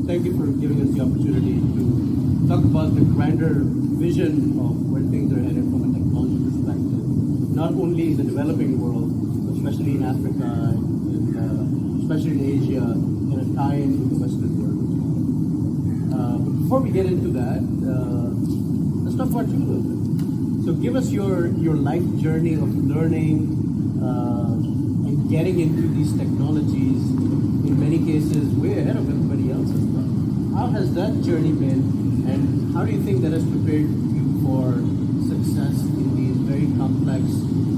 thank you for giving us the opportunity to talk about the grander vision of where things are headed from a technology perspective, not only in the developing world, but especially in Africa, and especially in Asia, and a tie-in with the Western world. But before we get into that, let's talk about you a little bit. So give us your life journey of learning and getting into these technologies, in many cases way ahead of everybody else as well. How has that journey been, and how do you think that has prepared you for success in these very complex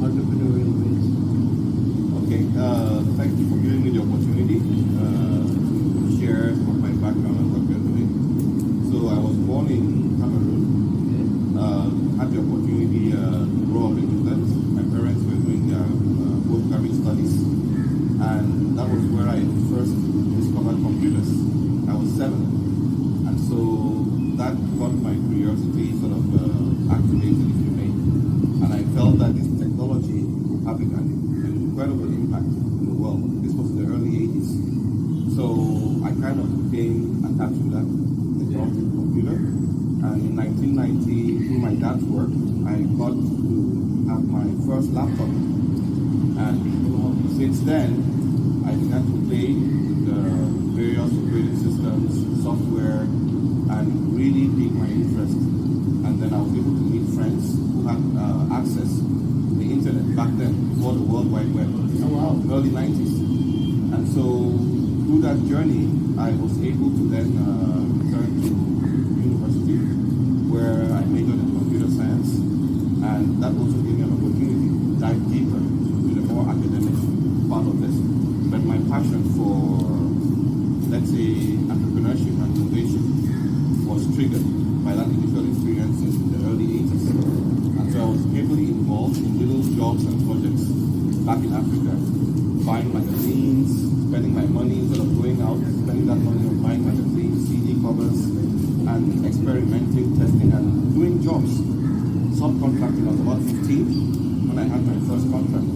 entrepreneurial ways? Okay, thank you for giving me the opportunity to share some of my background and what we're doing. So I was born in Cameroon. Had the opportunity to grow up in England. My parents were doing their postgraduate studies, and that was where I first discovered computers. I was 7, and so that got my curiosity sort of activated, if you may. And I felt that this technology would have an incredible impact in the world. This was in the early 80s, so I kind of became attached to that technology computer. And in 1990, through my dad's work, I got to have my first laptop. And since then, I began to play with the various operating systems, software, and really piqued my interest. And then I was able to meet friends who had access to the internet back then, before the World Wide Web, early 90s. And so through that journey, I was able to then return to university, where I majored in computer science, and that also gave me an opportunity to dive deeper into the more academic part of this. But my passion for, let's say, entrepreneurship and innovation was triggered by that initial experience in the early 80s. And so I was heavily involved in little jobs and projects back in Africa, buying magazines, spending my money instead of going out, spending that money on buying magazines, CD covers, and experimenting, testing, and doing jobs. Subcontracting. I was about 15 when I had my first contract.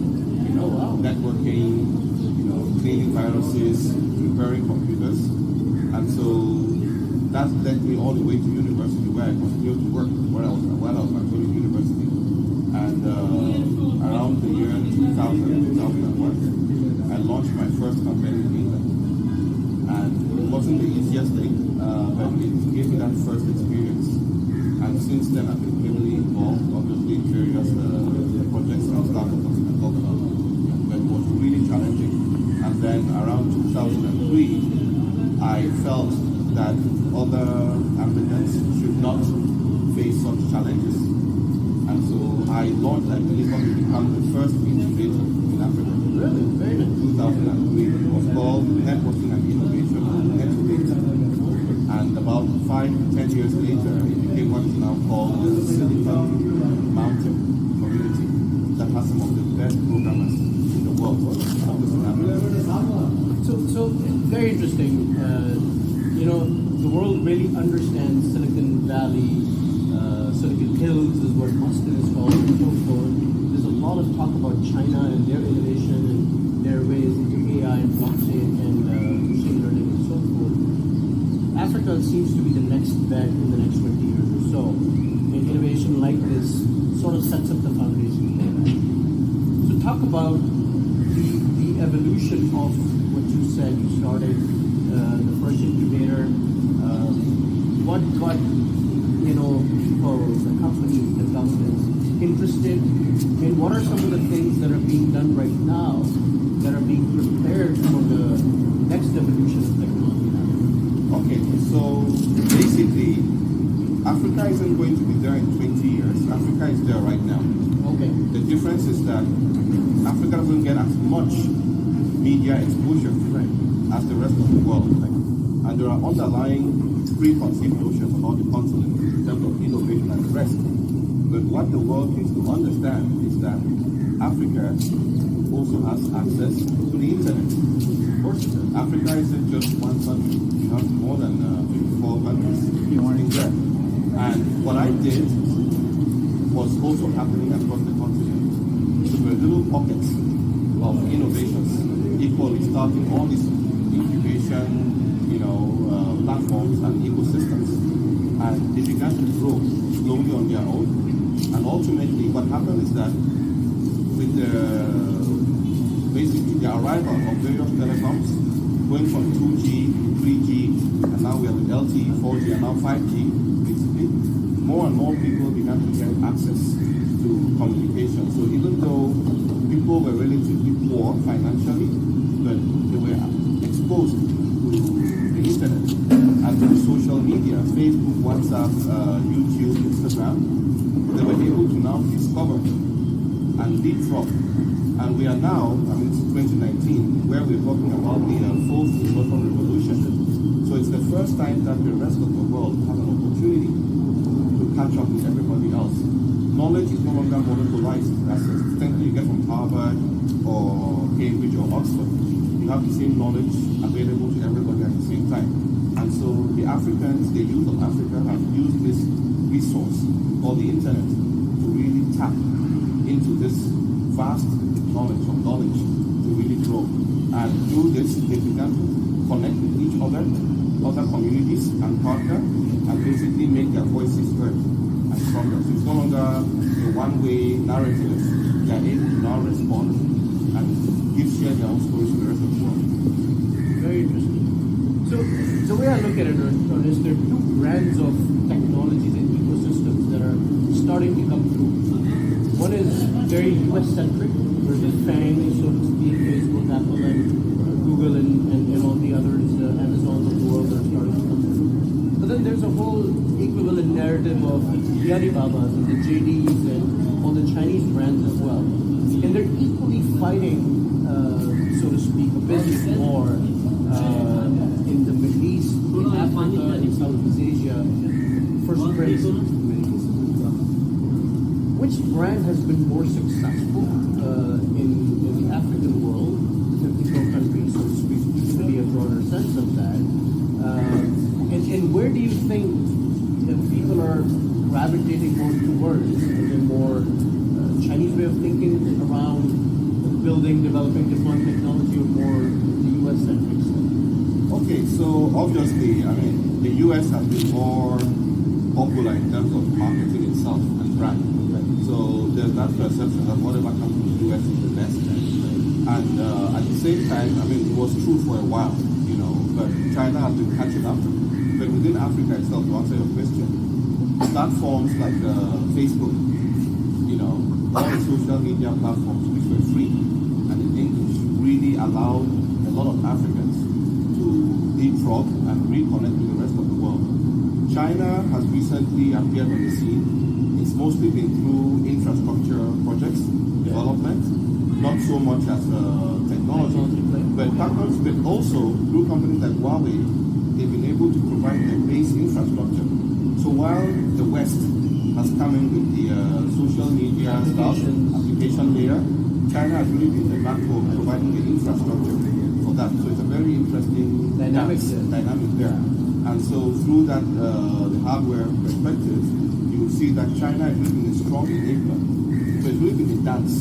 Networking, cleaning viruses, repairing computers, and so that led me all the way to university, where I continued to work while I was actually in university. And around the year 2000, 2001, I launched my first company in England. And it wasn't the easiest thing, but it gave me that first experience. And since then, I've been heavily involved, obviously, in various projects and startups I can talk about. But it was really challenging. And then around 2003, I felt that other applicants should not face such challenges. And so I launched, I believe, what will become the first incubator in Africa. Really? Very nice. 2003. It was called Networking and Innovation Incubator. And about 5-10 years later, it became what is now called the Silicon Mountain community that has some of the best programmers in the world. So very interesting. The world really understands Silicon Valley. Silicon Hills is what Boston is called, and so forth. There's a lot of talk about China and their innovation and their ways into AI and blockchain and machine learning and so forth. Africa seems to be the next bet in the next 20 years or so. And innovation like this sort of sets up the foundation for that. So talk about the evolution of what you said. You started the first incubator. What got people, the companies, the governments interested, and what are some of the things that are being done right now that are being prepared for the next evolution of technology? Okay, so basically, Africa isn't going to be there in 20 years. Africa is there right now. Okay. The difference is that Africa doesn't get as much media exposure as the rest of the world. And there are underlying preconceived notions about the continent in terms of innovation and the rest. But what the world needs to understand is that Africa also has access to the internet. Of course, Africa isn't just one country. We have more than 54 countries in there. And what I did was also happening across the continent. So there were little pockets of innovations equally starting all these incubation, platforms and ecosystems, and they began to grow slowly on their own. And ultimately, what happened is that with basically the arrival of various telecoms, going from 2G to 3G, and now we have LTE, 4G, and now 5G, basically, more and more people began to get access to communication. So even though people were relatively poor financially, but they were exposed to the internet and to social media, Facebook, WhatsApp, YouTube, Instagram, they were able to now discover and leapfrog. And we are now, it's 2019, where we're talking about the fourth industrial revolution. So it's the first time that the rest of the world has an opportunity to catch up with everybody else. Knowledge is no longer monopolized. That's the thing that you get from Harvard or Cambridge or Oxford. You have the same knowledge available to everybody at the same time. And so the Africans, the youth of Africa, have used this resource, or the internet, to really tap into this vast knowledge to really grow. And through this, they began to connect with each other communities and partner, and basically make their voices heard and stronger. So it's no longer a one-way narrative. They are able to now respond and share their own stories to the rest of the world. Very interesting. So the way I look at it, Ernest, there are two brands of technologies and ecosystems that are starting to come through. One is very US-centric, where the FANG, so to speak, Facebook, Apple, and Google, and all the others, Amazons of the world that are starting to come through. But then there's a whole equivalent narrative of the Alibabas and the JDs and all the Chinese brands as well. And they're equally fighting, so to speak, a business war in the Middle East, in Africa, in Southeast Asia, for spread. Which brand has been more successful in the African world, 54 countries, so to speak, to be a broader sense of that? And where do you think that people are gravitating more towards? Is it more Chinese way of thinking around building, developing, deploying technology, or more the US-centric stuff? Okay, so obviously, the US has been more popular in terms of marketing itself and brand. So there's that perception that whatever comes from the US is the best. And at the same time, it was true for a while, but China has been catching up. But within Africa itself, to answer your question, platforms like Facebook, all the social media platforms which were free and in English really allowed a lot of Africans to leapfrog and reconnect with the rest of the world. China has recently appeared on the scene. It's mostly been through infrastructure projects, development, not so much as technology, but also through companies like Huawei, they've been able to provide a base infrastructure. So while the West has come in with the social media stuff, application layer, China has really been the backbone providing the infrastructure for that. So it's a very interesting dynamic there. And so through that, the hardware perspective, you will see that China is really been a strong enabler. So it's really been a dance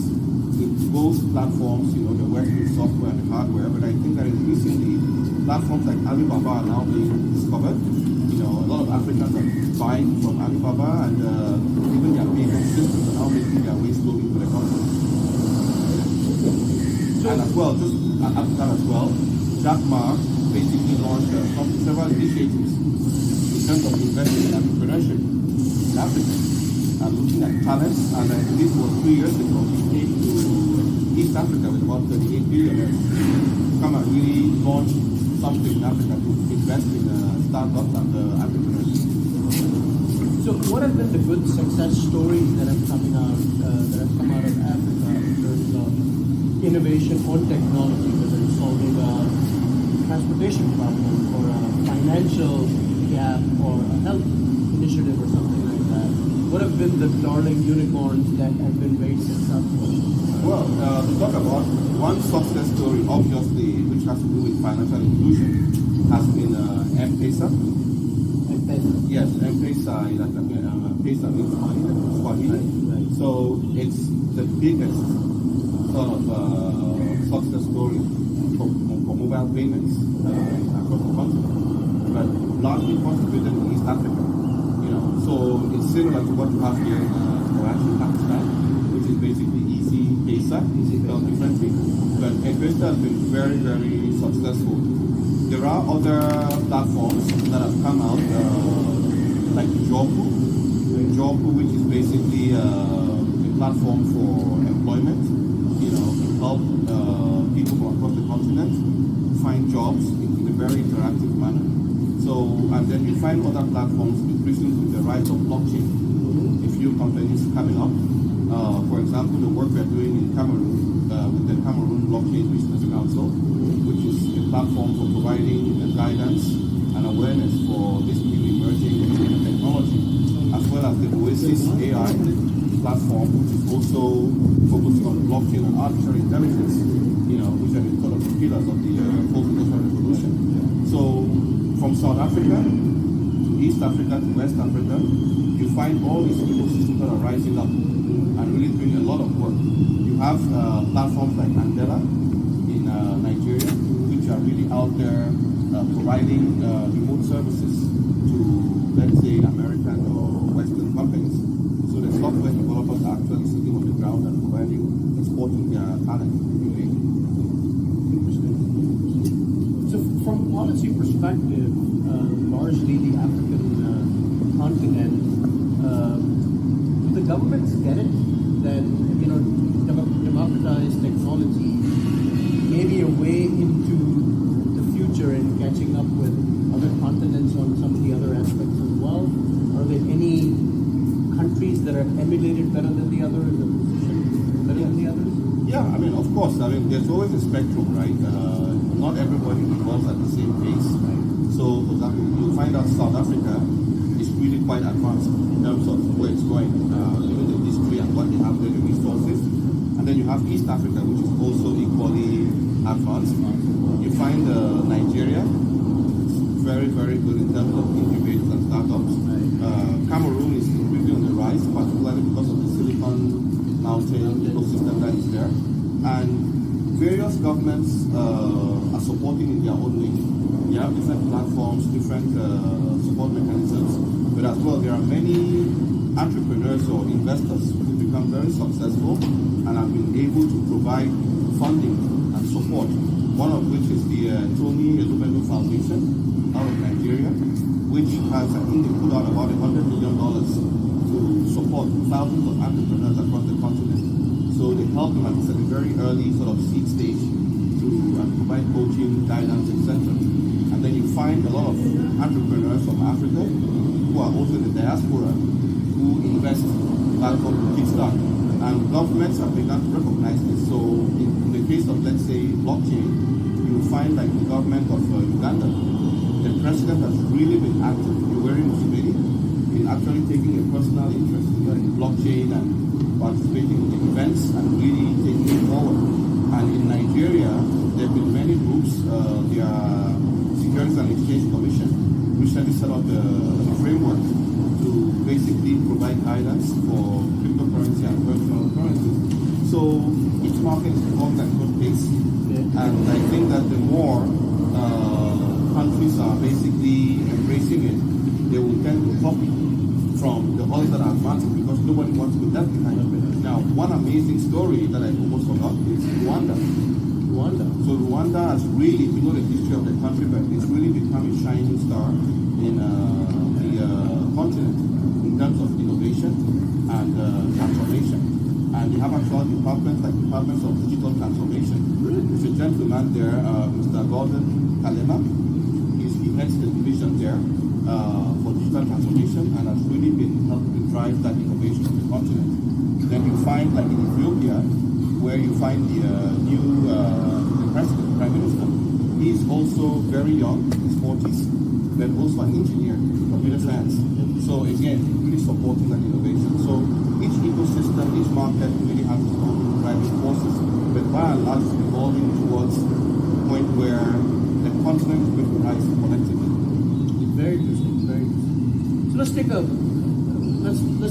with both platforms, the West with software and the hardware. But I think that increasingly, platforms like Alibaba are now being discovered. A lot of Africans are buying from Alibaba, and even their payment systems are now making their way slowly to the country. And as well, just after that as well, Jack Ma basically launched several initiatives in terms of investing in entrepreneurship in Africa and looking at talents. And I believe it was 3 years ago, he came to East Africa with about 38 billionaires to come and really launch something in Africa to invest in startups and entrepreneurs. So, what have been the good success stories that have come out of Africa in terms of innovation on technology, whether it's solving a transportation problem or a financial gap or a health initiative or something like that? What have been the darling unicorns that have been very successful? Well, to talk about one success story, obviously, which has to do with financial inclusion, has been M-Pesa. Yes, M-Pesa is like Pesa means money, Swahili. Right. So it's the biggest sort of success story for mobile mobile payments across the continent, but largely concentrated in East Africa. So it's similar to what you have here in Pakistan, which is basically easy pesa, differently. But Interstellar has been very, very successful. There are other platforms that have come out, like Jobu, which is basically a platform for employment. To help people from across the continent find jobs in a very interactive manner. So, and then you find other platforms increasingly with the rise of blockchain. A few companies coming up. For example, the work we're doing in Cameroon with the Cameroon Blockchain Business Council, which is a platform for providing guidance and awareness for this new emerging technology, as well as the Oasis AI platform, which is also focusing on blockchain and artificial intelligence, which are the sort of pillars of the fourth industrial revolution. So, from South Africa to East Africa to West Africa, you find all these ecosystems that are rising up and really doing a lot of work. You have platforms like Andela in Nigeria, which are really out there providing remote services to, let's say, American or Western companies. So the software developers are actually sitting on the ground and exporting their talent. Interesting. So from a policy perspective, largely the African continent, do the governments get it that democratized technology may be a way into the future and catching up with other continents on some of the other aspects as well? Are there any countries that are emulated better than the others, or positioned better than the others? Yeah, of course. There's always a spectrum, right? Not everybody evolves at the same pace. Right? So, for example, you'll find out South Africa is really quite advanced in terms of where it's going, given the history and what they have there, the resources. And then you have East Africa, which is also equally advanced. You find Nigeria, very, very good in terms of incubators and startups. Cameroon is really on the rise, particularly because of the Silicon Mountain ecosystem that is there. And various governments are supporting in their own way. They have different platforms, different support mechanisms, but as well there are many entrepreneurs or investors who become very successful and have been able to provide funding and support. One of which is the Tony Elumelu Foundation out of Nigeria, which has, I think, they put out about $100 million to support thousands of entrepreneurs across the continent. So they help them at a very early sort of seed stage to provide coaching, guidance, etc. And then you find a lot of entrepreneurs from Africa who are also in the diaspora who invest back on Kickstart. And governments have begun to recognize this. So in the case of, let's say, blockchain, you find like the government of Uganda, the president has really been active, Yoweri Museveni, in actually taking a personal interest in blockchain and participating in the events and really taking it forward. And in Nigeria, there have been many groups, the Securities and Exchange Commission recently set up a framework to basically provide guidance for cryptocurrency and virtual currencies. So each market is evolving at a good pace. And I think that the more countries are basically embracing it, they will tend to copy from the others that are advancing because nobody wants to be left behind. Now, one amazing story that I almost forgot is Rwanda. So Rwanda has really, we know the history of the country, but it's really become a shining star in the continent in terms of innovation and transformation. And they have actual departments like departments of digital transformation. There's a gentleman there, Mr. Gordon Kalema. He heads the division there for digital transformation and has really been helping to drive that innovation on the continent. Then you find, like in Ethiopia, where you find the new president, prime minister. He's also very young, in his 40s, but also an engineer, computer science. So again, really supporting that innovation. So each ecosystem, each market really has its own driving forces, but by and large, it's evolving towards the point where the continent is going to rise collectively. Very interesting. Very interesting. So let's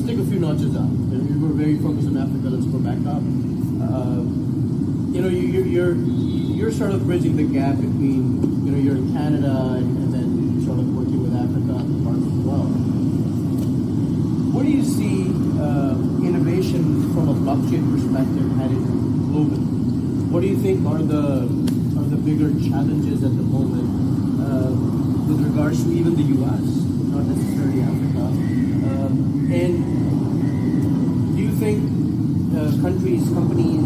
take a few notches out. We were very focused on Africa. Let's go back up. you're sort of bridging the gap between you're in Canada and then sort of working with Africa and parts as well. Where do you see innovation from a blockchain perspective heading globally? What do you think are the bigger challenges at the moment with regards to even the U.S., not necessarily Africa? And do you think countries, companies,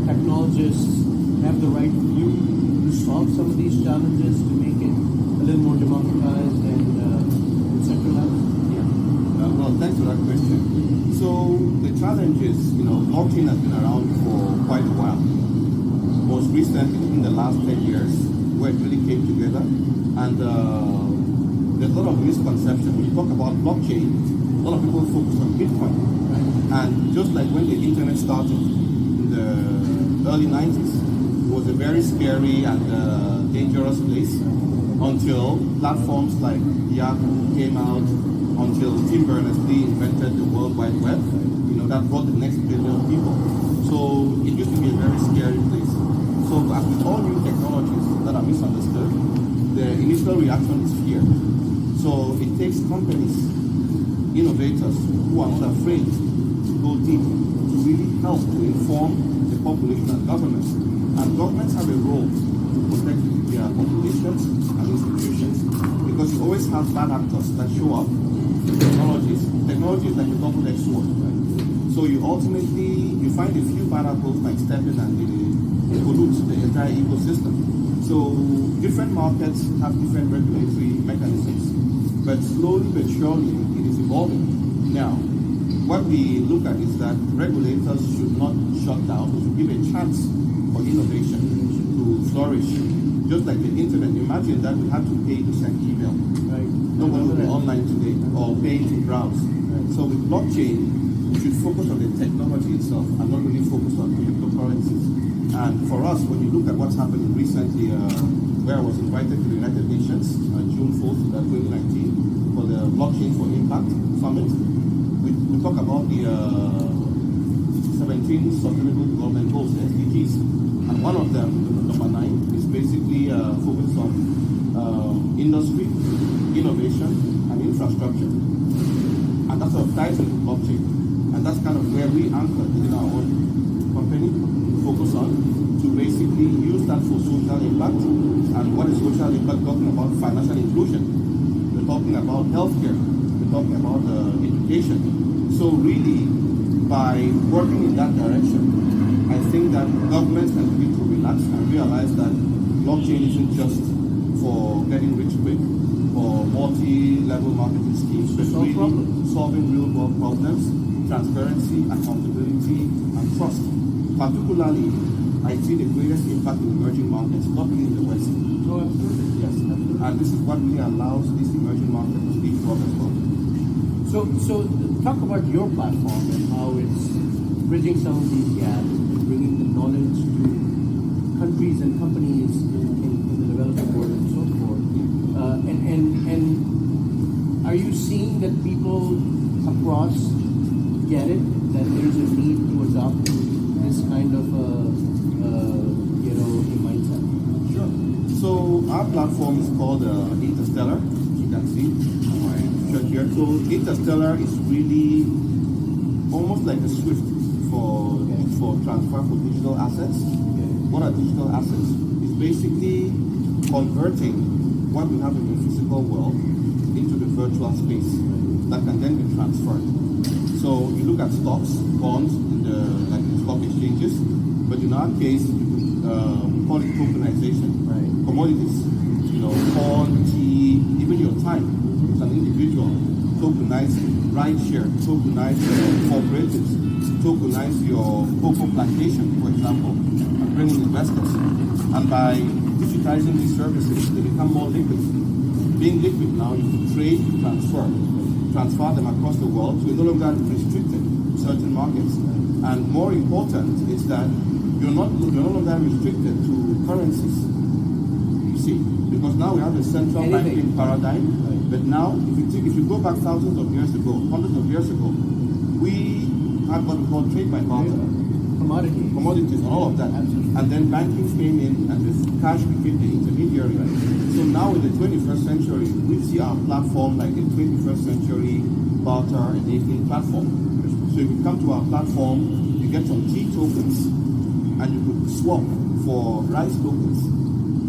technologists have the right view to solve some of these challenges to make it a little more democratized and centralized? Well, thanks for that question. So the challenge is, blockchain has been around for quite a while. Most recently, in the last 10 years, where it really came together. And there's a lot of misconception. When you talk about blockchain, a lot of people focus on Bitcoin. Right? And just like when the internet started in the early 90s, it was a very scary and dangerous place until platforms like Yahoo came out, until Tim Berners-Lee invented the World Wide Web. That brought the next billion people. So it used to be a very scary place. So as with all new technologies that are misunderstood, the initial reaction is fear. So it takes companies, innovators who are not afraid to go deep, to really help to inform the population and governments. And governments have a role to protect their populations and institutions, because you always have bad actors that show up with technologies. Technology is like a double-edged sword, right? So you find a few bad apples like step in and it pollutes the entire ecosystem. So different markets have different regulatory mechanisms, but slowly but surely it is evolving. Now, what we look at is that regulators should not shut down, they should give a chance for innovation to flourish. Just like the internet, imagine that we had to pay to send email. Right. Nobody will be online today or pay to browse. Right. So with blockchain, we should focus on the technology itself and not really focus on cryptocurrencies. And for us, when you look at what's happening recently, where I was invited to the United Nations, June 4th, 2019, for the Blockchain for Impact Summit, we talk about the 17 Sustainable Development Goals, the SDGs. And one of them, number 9, is basically focused on industry, innovation, and infrastructure. And that sort of ties into blockchain. And that's kind of where we anchor within our own company, focus on, to basically use that for social impact. And what is social impact? Talking about financial inclusion. We're talking about healthcare. We're talking about education. So really, by working in that direction, I think that governments can begin to relax and realize that blockchain isn't just for getting rich quick or multi-level marketing schemes, but really solving real-world problems, transparency, accountability, and trust. Particularly, I see the greatest impact in emerging markets, not really in the West. Oh, absolutely. Yes, absolutely. And this is what really allows these emerging markets to speak for as well. So talk about your platform and how it's bridging some of these gaps and bringing the knowledge to countries and companies in the developing world and so forth. And are you seeing that people across get it, that there's a need to adopt this kind of mindset? Sure. So our platform is called Interstellar, as you can see on my shirt here. So Interstellar is really almost like a Swift for transfer for digital assets. Okay. What are digital assets? It's basically converting what we have in the physical world into the virtual space that can then be transferred. So you look at stocks, bonds, like the stock exchanges, but in our case, we call it tokenization. Right. Commodities, corn, tea, even your time as an individual, tokenize rideshare, tokenize cooperatives, tokenize your cocoa plantation, for example, and bring in investors. And by digitizing these services, they become more liquid. Being liquid now, you can trade, transfer them across the world, so you're no longer restricted to certain markets. And more important is that you're no longer restricted to currencies. You see, because now we have a central banking paradigm. But now, if you go back thousands of years ago, hundreds of years ago, we had what we call trade by barter. commodities and all of that. Absolutely. And then banking came in and this cash became the intermediary. So now in the 21st century, we see our platform like a 21st century barter enabling platform. So if you come to our platform, you get some tea tokens and you could swap for rice tokens.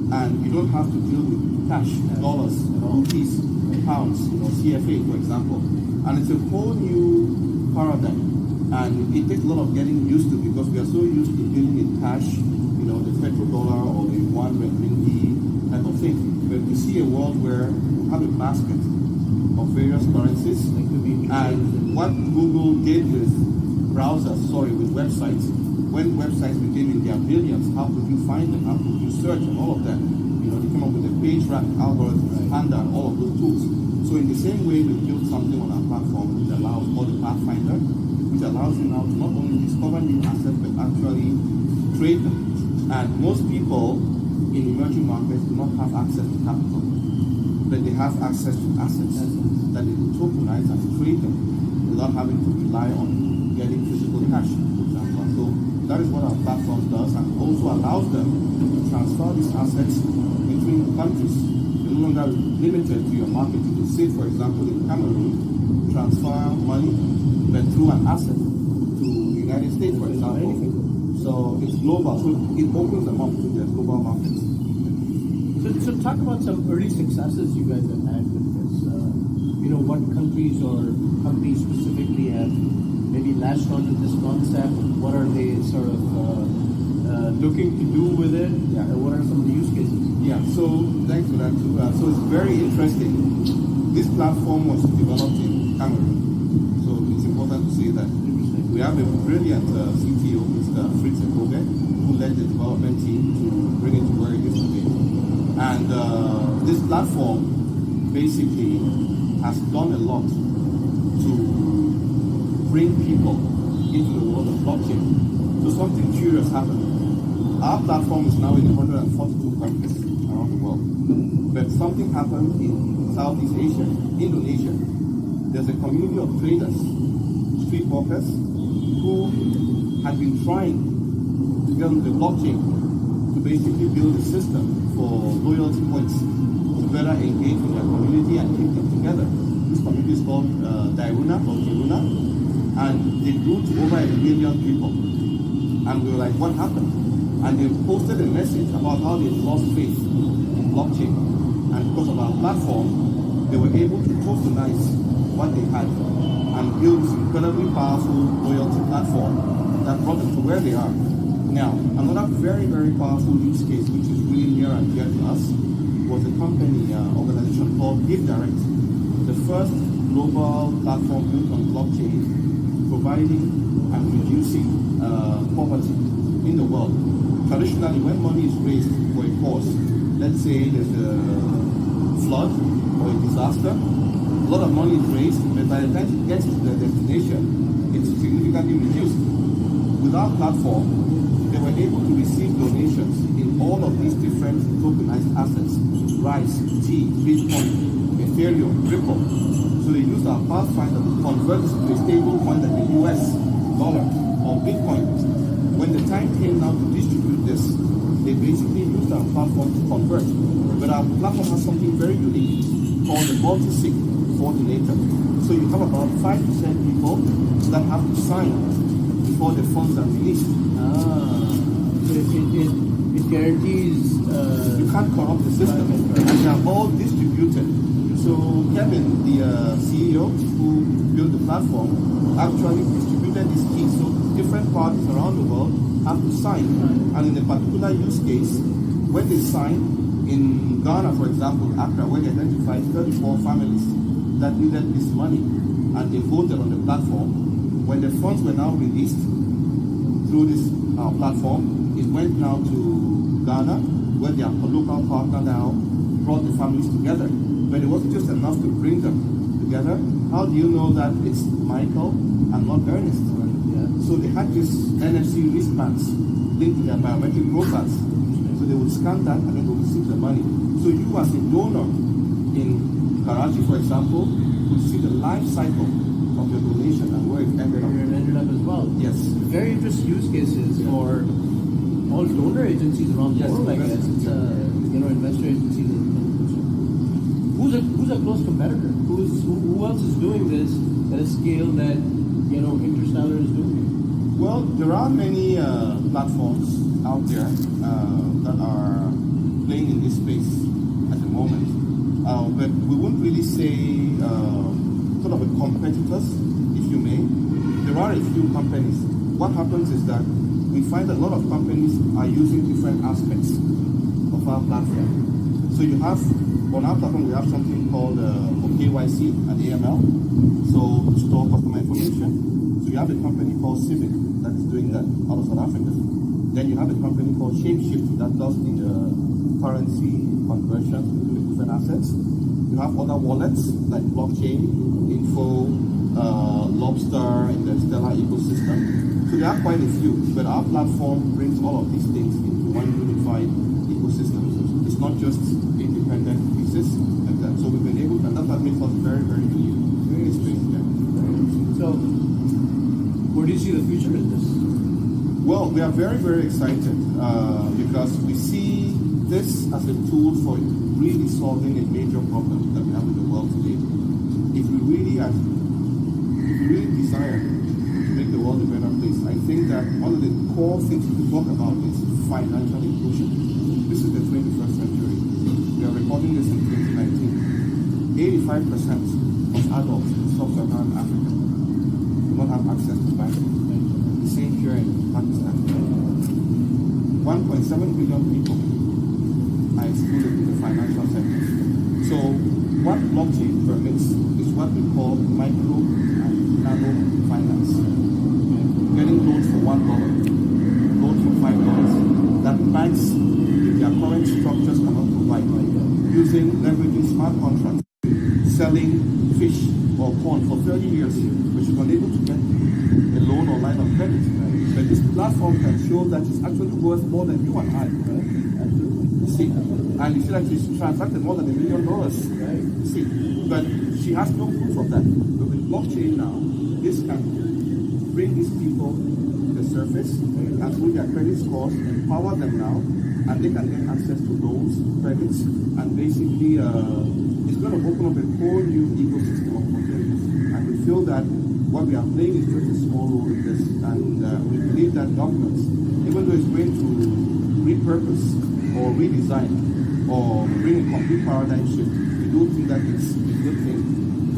And you don't have to deal with cash, dollars, rupees, pounds, CFA, for example. And it's a whole new paradigm. And it takes a lot of getting used to because we are so used to dealing in cash, the petrodollar or the one ringgit type of thing. But we see a world where we have a basket of various currencies. And what Google did with with websites, when websites became in their billions, how could you find them? How could you search and all of that? They came up with a page rank algorithm, Panda, and all of those tools. So in the same way, we built something on our platform which allows called the Pathfinder, which allows you now to not only discover new assets but actually trade them. And most people in emerging markets do not have access to capital, but they have access to assets that they can tokenize and trade them without having to rely on getting physical cash, for example. So that is what our platform does, and also allows them to transfer these assets between countries. You're no longer limited to your market. You can say, for example, in Cameroon, transfer money, but through an asset to the United States, for example. So it's global. So it opens them up to their global markets. So talk about some early successes you guys have had with this. What countries or companies specifically have maybe latched onto this concept? What are they sort of looking to do with it? What are some of the use cases? Yeah, so thanks for that too. So it's very interesting. This platform was developed in Cameroon. So it's important to say that we have a brilliant CTO, Mr. Fritz Ekobe, who led the development team to bring it to where it is today. And this platform basically has done a lot to bring people into the world of blockchain. So something curious happened. Our platform is now in 142 countries around the world. But something happened in Southeast Asia, Indonesia. There's a community of traders, street walkers, who had been trying to get on the blockchain to basically build a system for loyalty points to better engage with their community and keep them together. This community is called Dairuna or Kiruna, and they grew to over 1 million people. And we were like, what happened? And they posted a message about how they lost faith in blockchain. And because of our platform, they were able to tokenize what they had and build this incredibly powerful loyalty platform that brought them to where they are. Now, another very, very powerful use case, which is really near and dear to us, was a company, organization called GiveDirect, the first global platform built on blockchain, providing and reducing poverty in the world. Traditionally, when money is raised for a cause, let's say there's a flood or a disaster, a lot of money is raised, but by the time it gets to the destination, it's significantly reduced. With our platform, they were able to receive donations in all of these different tokenized assets: rice, tea, Bitcoin, Ethereum, Ripple. So they used our Pathfinder to convert this to a stable coin like the US dollar or Bitcoin. When the time came now to distribute this, they basically used our platform to convert. But our platform has something very unique called the multi-sig coordinator. So you have about 5% people that have to sign before the funds are released. So it guarantees you can't corrupt the system, and they are all distributed. So Kevin, the CEO who built the platform, actually distributed these keys. So different parties around the world have to sign. And in a particular use case, when they sign, in Ghana, for example, Accra, where they identified 34 families that needed this money, and they voted on the platform. When the funds were now released through this platform, it went now to Ghana, where their local partner now brought the families together. But it wasn't just enough to bring them together. How do you know that it's Michael and not Ernest? So they had this NFC wristbands linked to their biometric profiles. So they would scan that and then they would receive the money. So you as a donor in Karachi, for example, would see the life cycle of your donation and where it ended up. Ended up as well. Yes. very interesting use cases for all donor agencies around the world, I guess. It's investor agencies. Who's a close competitor? Who else is doing this at a scale that Interstellar is doing? Well, there are many platforms out there that are playing in this space at the moment, but we wouldn't really say sort of a competitors, if you may. There are a few companies. What happens is that we find a lot of companies are using different aspects of our platform. So you have, on our platform, we have something called KYC and AML, so to store customer information. So you have a company called Civic that is doing that out of South Africa. Then you have a company called Shapeshift that does the currency conversion between different assets. You have other wallets like blockchain, Info, Lobster, Interstellar ecosystem. So there are quite a few, but our platform brings all of these things into one unified ecosystem. It's not just independent pieces like that. So we've been able to, and that's what makes us very, very unique in this space. So where do you see the future in this? Well, we are very, very excited because we see this as a tool for really solving a major problem that we have in the world today. If we really desire to make the world a better place, I think that one of the core things we talk about is financial inclusion. This is the 21st century. We are recording this in 2019. 85% of adults in sub-Saharan Africa do not have access to banking. The same here in Pakistan. 1.7 billion people are excluded in the financial sector. So what blockchain permits is what we call micro and nano finance. Getting loans for $1, loans for $5 that banks in their current structures cannot provide, leveraging smart contracts, selling fish or corn for 30 years, which is unable to get a loan or line of credit. But this platform can show that it's actually worth more than you and I. You see, and you see that she's transacted more than $1 million. You see, but she has no proof of that. But with blockchain now, this can bring these people to the surface and through their credit scores, empower them now, and they can get access to loans, credits, and basically it's going to open up a whole new ecosystem of opportunities. And we feel that what we are playing is just a small role in this, and we believe that governments, even though it's going to repurpose or redesign or bring a complete paradigm shift, we do think that it's a good thing,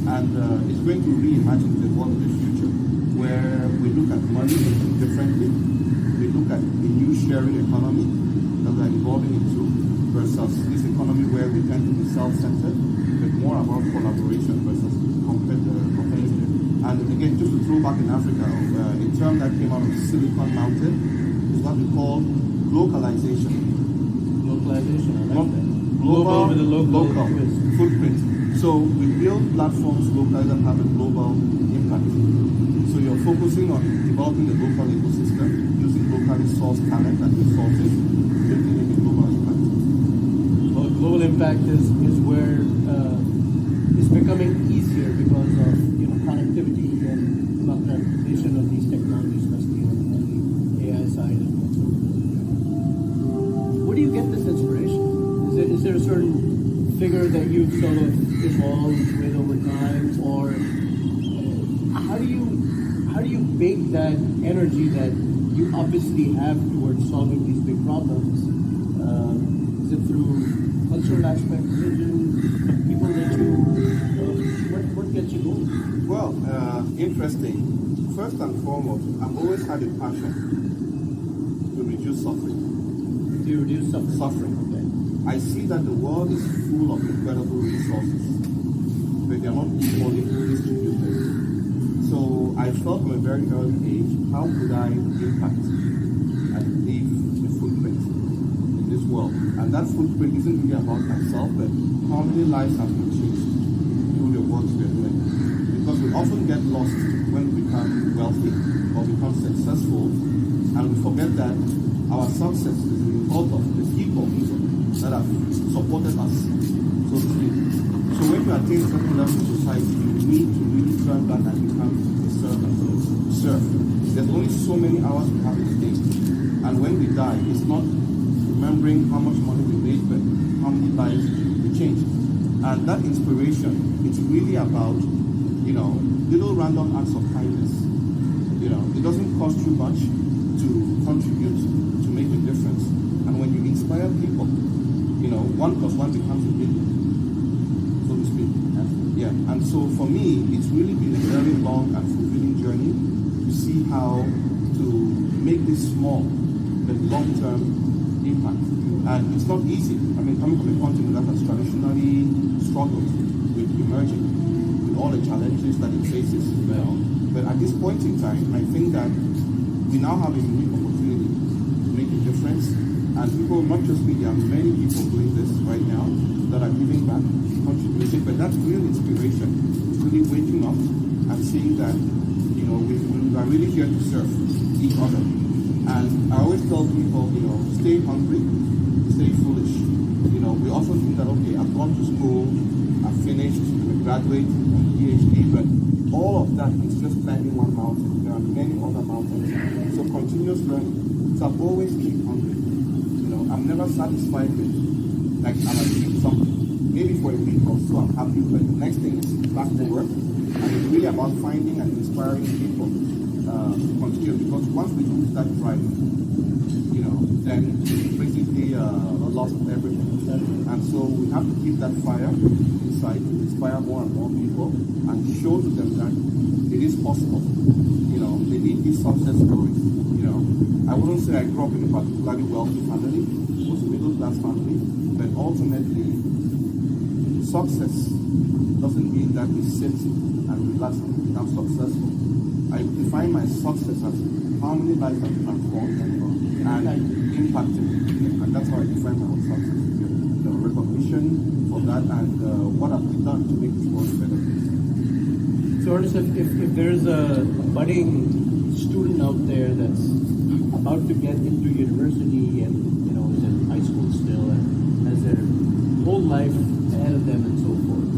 and it's going to reimagine the world of the future, where we look at money differently, we look at the new sharing economy that we are evolving into versus this economy where we tend to be self-centered, but more about collaboration versus competitive. And again, just to throw back in Africa, a term that came out of Silicon Mountain is what we call localization. Localization, I like that. Global with a local footprint. So we build platforms locally that have a global impact. So you're focusing on developing the local ecosystem, using locally sourced talent and resources, building a global impact. Well, global impact is where it's becoming easier because of connectivity and democratization of these technologies, especially on the AI side. Where do you get this inspiration? Is there a certain figure that you've sort of evolved with over time, or how do you bake that energy that you obviously have towards solving these big problems? Is it through cultural aspect, religion, people that you? What gets you going? Well, interesting. First and foremost, I've always had a passion to reduce suffering. To reduce suffering. Okay. I see that the world is full of incredible resources, but they are not equally distributed. So I felt from a very early age, how could I impact and leave a footprint in this world? And that footprint isn't really about myself, but how many lives have been changed through the work we're doing. Because we often get lost when we become wealthy or become successful, and we forget that our success is the result of the people that have supported us, so to speak. So when you attain certain level of society, you need to really turn back and become a servant. Serve. There's only so so many hours we have in a day. And when we die, it's not remembering how much money we made, but how many lives we changed. And that inspiration, it's really about, little random acts of kindness. It doesn't cost you much to contribute, to make a difference. And when you inspire people, 1 plus 1 becomes a billion, so to speak. Yeah. And so for me, it's really been a very long and fulfilling journey to see how to make this small but long-term impact. And it's not easy. I mean, coming from a continent that has traditionally struggled with emerging, with all the challenges that it faces. But at this point in time, I think that we now have a unique opportunity to make a difference. And people, not just me, there are many people doing this right now that are giving back, contributing. But that's real inspiration. It's really waking up and seeing that, we are really here to serve each other. And I always tell people, stay hungry, stay foolish. We often think that, okay, I've gone to school, I've finished, I'm a graduate, I'm a PhD, but all of that is just climbing one mountain. There are many other mountains. So continuous learning. So I've always keep hungry. I'm never satisfied with, like, I've achieved something. Maybe for a week or so I'm happy, but the next thing is back to work. And it's really about finding and inspiring people to continue. Because once we lose that drive, then basically lost everything. And so we have to keep that fire inside, inspire more and more people, and show to them that it is possible. They need these success stories. I wouldn't say I grew up in a particularly wealthy family. It was a middle class family, but ultimately, success doesn't mean that we sit and relax and become successful. I define my success as how many lives I've transformed and impacted, and that's how I define my own success. The recognition for that and what I've done to make this world better. So, Ernest, if there's a budding student out there that's about to get into university and is in high school still and has their whole life ahead of them and so forth,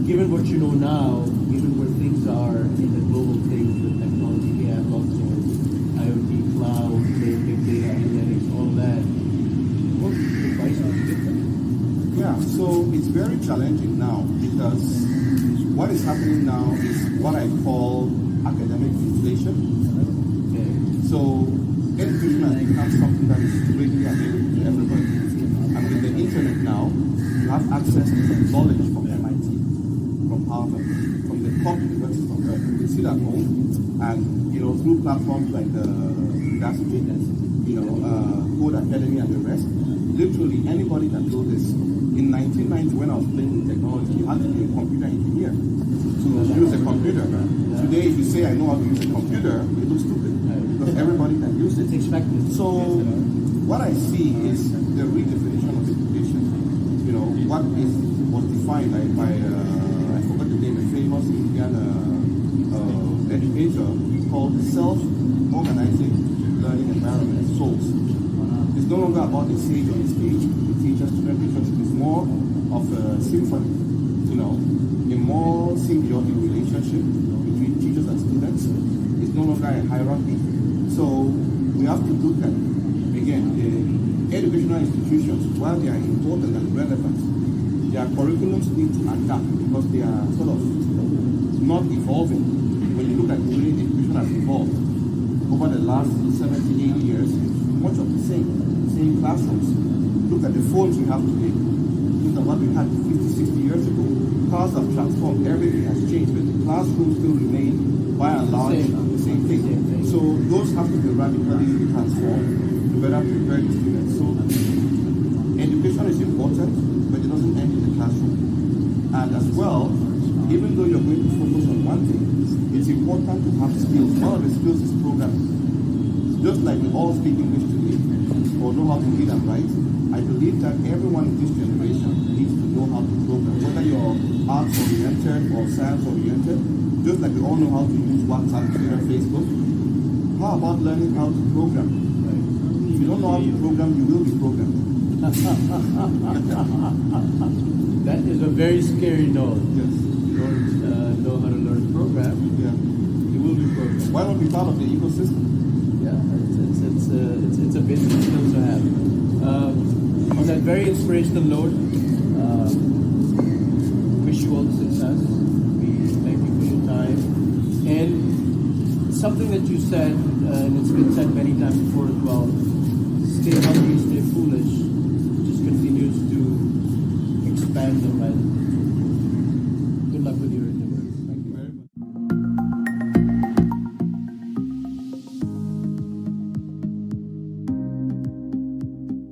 given what you know now, given where things are in the global things with technology, AI, blockchain, IoT, cloud, big data, analytics, all that, what advice would you give them? Yeah, so it's very challenging now because what is happening now is what I call academic inflation. Okay. So education has become something that is readily available to everybody. And with the internet now, you have access to knowledge from MIT, from Harvard, from the top universities on earth. You can sit at home and, through platforms like Udacity, Code Academy and the rest, literally anybody can do this. In 1990, when I was playing with technology, you had to be a computer engineer to use a computer. Today, if you say I know how to use a computer, it looks stupid because everybody can use it. It's expected. So what I see is the redefinition of education. What was defined by I forgot the name, a famous Indian educator called self-organizing learning environment, SOLS. It's no longer about the sage on the stage, the teacher-student relationship. It's more of a symphony, a more symbiotic relationship between teachers and students. It's no longer a hierarchy. So we have to look at, again, the educational institutions, while they are important and relevant, their curriculums need to adapt because they are sort of not evolving. When you look at the way education has evolved over the last 70, 80 years, much of the same classrooms. Look at the phones we have today. Look at what we had 50, 60 years ago. Cars have transformed, everything has changed, but the classrooms still remain, by and large, the same thing. So those have to be radically transformed to better prepare the students. So education is important, but it doesn't end in the classroom. And as well, even though you're going to focus on one thing, it's important to have skills. One of the skills is programming. Just like we all speak English today, or know how to read and write, I believe that everyone in this generation needs to know how to program. Whether you're arts-oriented or science-oriented, just like we all know how to use WhatsApp, Twitter, Facebook, how about learning how to program? If you don't know how to program, you will be programmed. That is a very scary note. Yes. You don't know how to learn to program, Yeah. you will be programmed. why not be part of the ecosystem? Yeah, it's a basic skill to have. On that very inspirational note, wish you all the success. We thank you for your time. And something that you said, and it's been said many times before as well, stay hungry, stay foolish, just continues to expand the wealth.